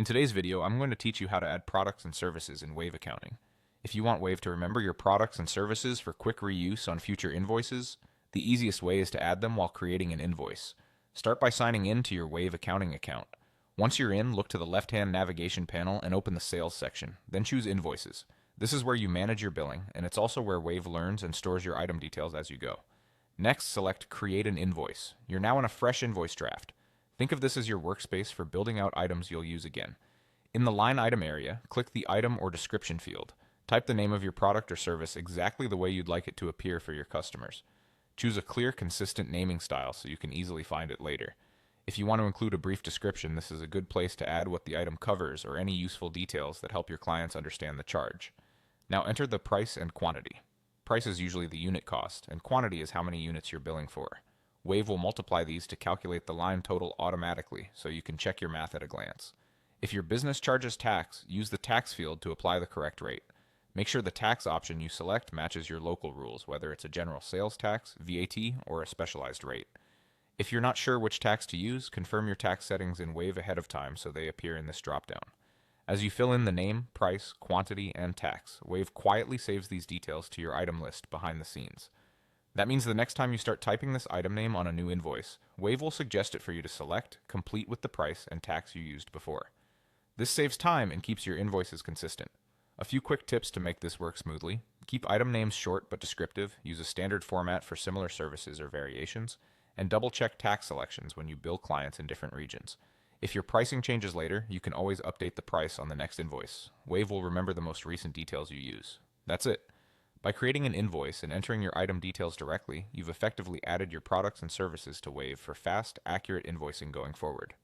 In today's video, I'm going to teach you how to add products and services in Wave accounting. If you want Wave to remember your products and services for quick reuse on future invoices, the easiest way is to add them while creating an invoice. Start by signing in to your Wave accounting account. Once you're in, look to the left-hand navigation panel and open the Sales section, then choose Invoices. This is where you manage your billing, and it's also where Wave learns and stores your item details as you go. Next, select Create an Invoice. You're now in a fresh invoice draft. Think of this as your workspace for building out items you'll use again. In the line item area, click the item or description field. Type the name of your product or service exactly the way you'd like it to appear for your customers. Choose a clear, consistent naming style so you can easily find it later. If you want to include a brief description, this is a good place to add what the item covers or any useful details that help your clients understand the charge. Now enter the price and quantity. Price is usually the unit cost, and quantity is how many units you're billing for. Wave will multiply these to calculate the line total automatically, so you can check your math at a glance. If your business charges tax, use the tax field to apply the correct rate. Make sure the tax option you select matches your local rules, whether it's a general sales tax, VAT, or a specialized rate. If you're not sure which tax to use, confirm your tax settings in Wave ahead of time so they appear in this dropdown. As you fill in the name, price, quantity, and tax, Wave quietly saves these details to your item list behind the scenes. That means the next time you start typing this item name on a new invoice, Wave will suggest it for you to select, complete with the price and tax you used before. This saves time and keeps your invoices consistent. A few quick tips to make this work smoothly. Keep item names short but descriptive, use a standard format for similar services or variations, and double-check tax selections when you bill clients in different regions. If your pricing changes later, you can always update the price on the next invoice. Wave will remember the most recent details you use. That's it. By creating an invoice and entering your item details directly, you've effectively added your products and services to Wave for fast, accurate invoicing going forward.